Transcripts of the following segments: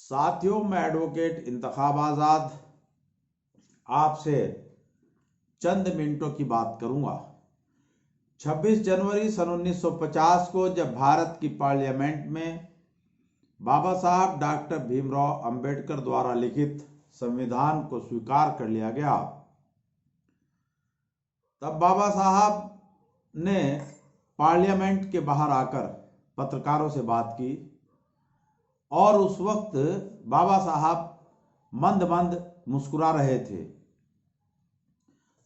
साथियों, मैं एडवोकेट इंतखाब आज़ाद आपसे चंद मिनटों की बात करूंगा। 26 जनवरी सन 1950 को जब भारत की पार्लियामेंट में बाबा साहब डॉक्टर भीमराव अंबेडकर द्वारा लिखित संविधान को स्वीकार कर लिया गया, तब बाबा साहब ने पार्लियामेंट के बाहर आकर पत्रकारों से बात की और उस वक्त बाबा साहब मंद मंद मुस्कुरा रहे थे।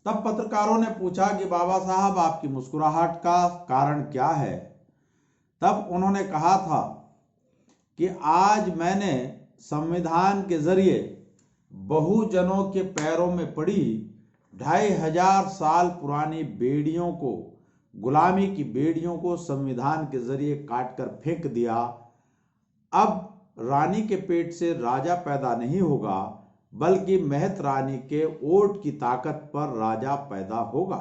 तब पत्रकारों ने पूछा कि बाबा साहब, आपकी मुस्कुराहट का कारण क्या है? तब उन्होंने कहा था कि आज मैंने संविधान के जरिए बहुजनों के पैरों में पड़ी 2500 साल पुरानी बेड़ियों को, गुलामी की बेड़ियों को संविधान के जरिए काटकर फेंक दिया। अब रानी के पेट से राजा पैदा नहीं होगा, बल्कि महत रानी के वोट की ताकत पर राजा पैदा होगा।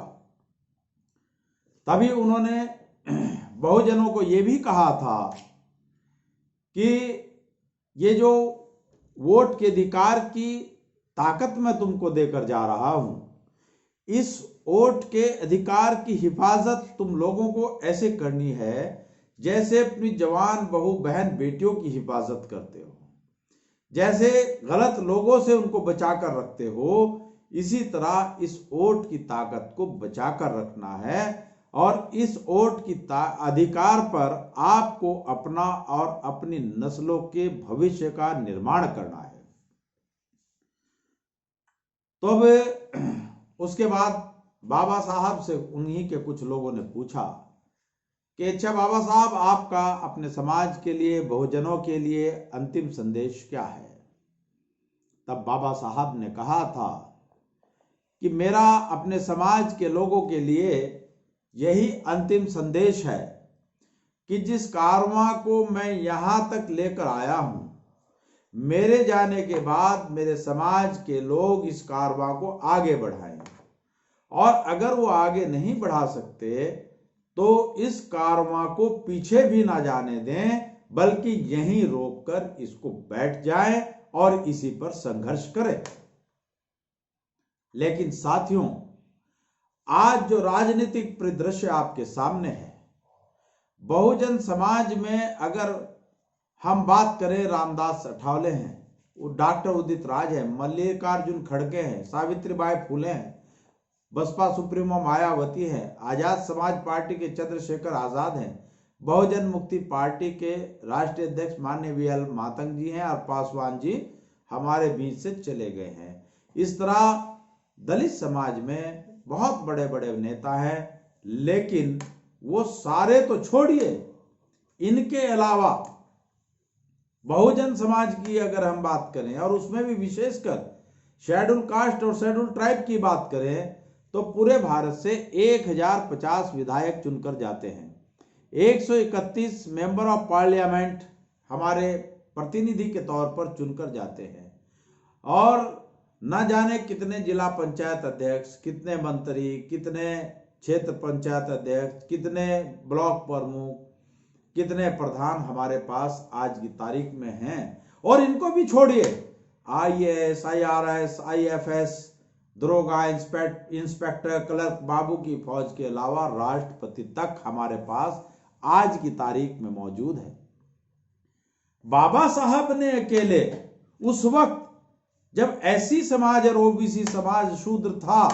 तभी उन्होंने बहुजनों को यह भी कहा था कि ये जो वोट के अधिकार की ताकत मैं तुमको देकर जा रहा हूं, इस वोट के अधिकार की हिफाजत तुम लोगों को ऐसे करनी है जैसे अपनी जवान बहू बहन बेटियों की हिफाजत करते हो, जैसे गलत लोगों से उनको बचाकर रखते हो, इसी तरह इस वोट की ताकत को बचाकर रखना है और इस वोट की अधिकार पर आपको अपना और अपनी नस्लों के भविष्य का निर्माण करना है। तो अब उसके बाद बाबा साहब से उन्हीं के कुछ लोगों ने पूछा कि अच्छा बाबा साहब, आपका अपने समाज के लिए, बहुजनों के लिए अंतिम संदेश क्या है? तब बाबा साहब ने कहा था कि मेरा अपने समाज के लोगों के लिए यही अंतिम संदेश है कि जिस कारवां को मैं यहां तक लेकर आया हूं, मेरे जाने के बाद मेरे समाज के लोग इस कारवां को आगे बढ़ाएं, और अगर वो आगे नहीं बढ़ा सकते तो इस कारवां को पीछे भी ना जाने दें, बल्कि यहीं रोककर इसको बैठ जाएं और इसी पर संघर्ष करें। लेकिन साथियों, आज जो राजनीतिक परिदृश्य आपके सामने है, बहुजन समाज में अगर हम बात करें, रामदास अठावले हैं, वो डॉक्टर उदित राज है, मल्लिकार्जुन खड़गे हैं, सावित्रीबाई फुले हैं, बसपा सुप्रीमो मायावती है, आजाद समाज पार्टी के चंद्रशेखर आजाद हैं, बहुजन मुक्ति पार्टी के राष्ट्रीय अध्यक्ष माननीय वीएल मातंग जी हैं और पासवान जी हमारे बीच से चले गए हैं। इस तरह दलित समाज में बहुत बड़े बड़े नेता हैं, लेकिन वो सारे तो छोड़िए, इनके अलावा बहुजन समाज की अगर हम बात करें और उसमें भी विशेषकर शेड्यूल कास्ट और शेड्यूल ट्राइब की बात करें, तो पूरे भारत से 1050 विधायक चुनकर जाते हैं। 131 मेंबर ऑफ पार्लियामेंट हमारे प्रतिनिधि के तौर पर चुनकर जाते हैं, और न जाने कितने जिला पंचायत अध्यक्ष, कितने मंत्री, कितने क्षेत्र पंचायत अध्यक्ष, कितने ब्लॉक प्रमुख, कितने प्रधान हमारे पास आज की तारीख में हैं। और इनको भी छोड़िए, IAS, IRS, IFS, दरोगा, इंस्पेक्टर, क्लर्क, बाबू की फौज के अलावा राष्ट्रपति तक हमारे पास आज की तारीख में मौजूद है। बाबा साहब ने अकेले उस वक्त जब एससी समाज और ओबीसी समाज शूद्र था,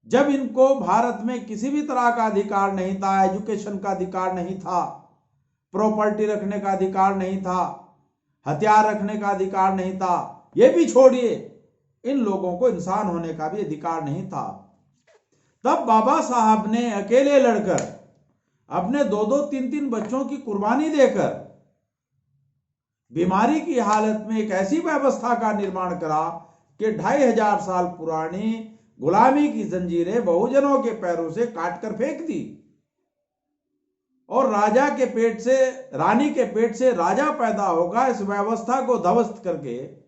जब इनको भारत में किसी भी तरह का अधिकार नहीं था, एजुकेशन का अधिकार नहीं था, प्रॉपर्टी रखने का अधिकार नहीं था, हथियार रखने का अधिकार नहीं था, ये भी छोड़िए, इन लोगों को इंसान होने का भी अधिकार नहीं था, तब बाबा साहब ने अकेले लड़कर अपने 2-2, 3-3 बच्चों की कुर्बानी देकर बीमारी की हालत में एक ऐसी व्यवस्था का निर्माण करा कि 2500 साल पुरानी गुलामी की जंजीरें बहुजनों के पैरों से काटकर फेंक दी, और राजा के पेट से, रानी के पेट से राजा पैदा होगा, इस व्यवस्था को ध्वस्त करके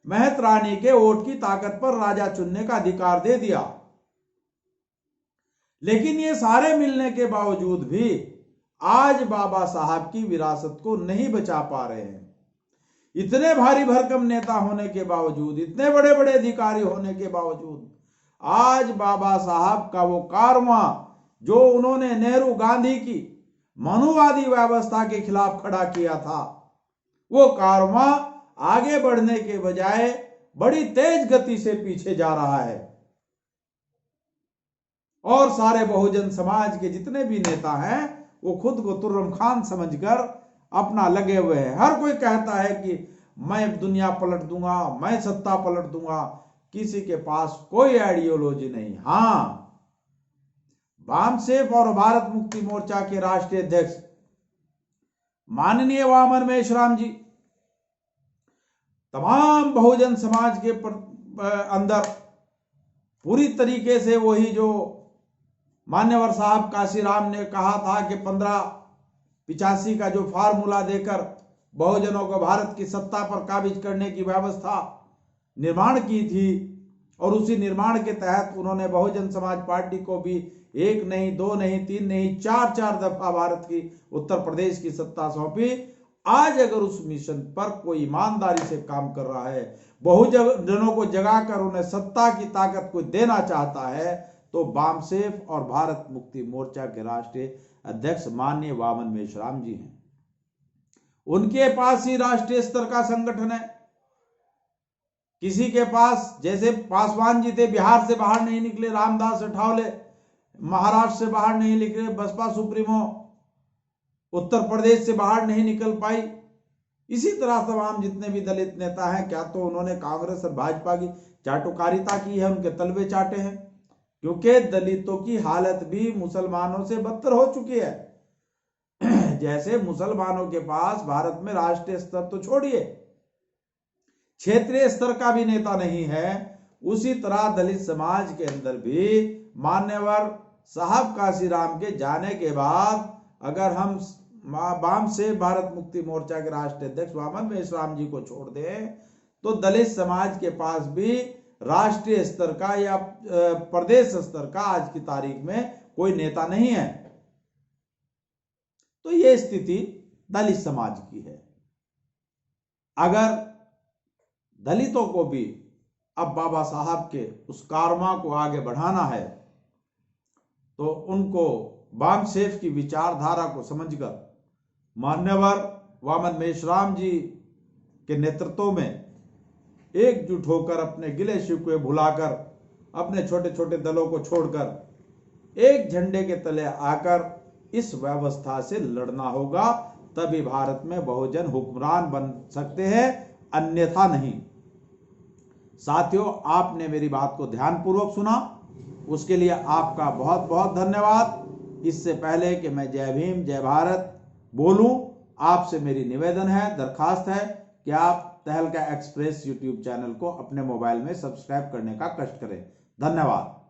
महत रानी के वोट की ताकत पर राजा चुनने का अधिकार दे दिया। लेकिन ये सारे मिलने के बावजूद भी आज बाबा साहब की विरासत को नहीं बचा पा रहे हैं। इतने भारी भरकम नेता होने के बावजूद, इतने बड़े बड़े अधिकारी होने के बावजूद आज बाबा साहब का वो कारवां जो उन्होंने नेहरू गांधी की मनुवादी व्यवस्था के खिलाफ खड़ा किया था, वो कारवां आगे बढ़ने के बजाय बड़ी तेज गति से पीछे जा रहा है। और सारे बहुजन समाज के जितने भी नेता हैं वो खुद को तुर्रम खान समझकर अपना लगे हुए हैं। हर कोई कहता है कि मैं दुनिया पलट दूंगा, मैं सत्ता पलट दूंगा। किसी के पास कोई आइडियोलॉजी नहीं। हां, बामसेफ और भारत मुक्ति मोर्चा के राष्ट्रीय अध्यक्ष माननीय वामन मेश्राम जी तमाम बहुजन समाज के अंदर पूरी तरीके से वही जो मान्यवर साहब काशीराम ने कहा था कि 1585 का जो फार्मूला देकर बहुजनों को भारत की सत्ता पर काबिज करने की व्यवस्था निर्माण की थी, और उसी निर्माण के तहत उन्होंने बहुजन समाज पार्टी को भी 1 नहीं 2 नहीं 3 नहीं 4 दफा भारत की उत्तर प्रदेश की सत्ता सौंपी। आज अगर उस मिशन पर कोई ईमानदारी से काम कर रहा है, बहुजनों को जगाकर उन्हें सत्ता की ताकत को देना चाहता है, तो बामसेफ और भारत मुक्ति मोर्चा के राष्ट्रीय अध्यक्ष माननीय वामन मेश्राम जी हैं। उनके पास ही राष्ट्रीय स्तर का संगठन है। किसी के पास, जैसे पासवान जी थे, बिहार से बाहर नहीं निकले, रामदास अठावले महाराष्ट्र से बाहर नहीं निकले, बसपा सुप्रीमो उत्तर प्रदेश से बाहर नहीं निकल पाई। इसी तरह तमाम जितने भी दलित नेता हैं, क्या तो उन्होंने कांग्रेस और भाजपा की चाटुकारिता की है, उनके तलवे चाटे हैं, क्योंकि दलितों की हालत भी मुसलमानों से बदतर हो चुकी है। जैसे मुसलमानों के पास भारत में राष्ट्रीय स्तर तो छोड़िए, क्षेत्रीय स्तर का भी नेता नहीं है, उसी तरह दलित समाज के अंदर भी मान्यवर साहब काशीराम के जाने के बाद अगर हम बामसेफ भारत मुक्ति मोर्चा के राष्ट्रीय अध्यक्ष वामन मेश्राम जी को छोड़ दें, तो दलित समाज के पास भी राष्ट्रीय स्तर का या प्रदेश स्तर का आज की तारीख में कोई नेता नहीं है। तो यह स्थिति दलित समाज की है। अगर दलितों को भी अब बाबा साहब के उस कारवां को आगे बढ़ाना है, तो उनको बामसेफ की विचारधारा को समझकर मान्यवर वामन मेश्राम जी के नेतृत्व में एकजुट होकर अपने गिले शिकवे भुलाकर, अपने छोटे छोटे दलों को छोड़कर एक झंडे के तले आकर इस व्यवस्था से लड़ना होगा। तभी भारत में बहुजन हुक्मरान बन सकते हैं, अन्यथा नहीं। साथियों, आपने मेरी बात को ध्यानपूर्वक सुना, उसके लिए आपका बहुत बहुत धन्यवाद। इससे पहले कि मैं जय भीम जय भारत बोलूं, आपसे मेरी निवेदन है, दरखास्त है कि आप तहलका एक्सप्रेस यूट्यूब चैनल को अपने मोबाइल में सब्सक्राइब करने का कष्ट करें। धन्यवाद।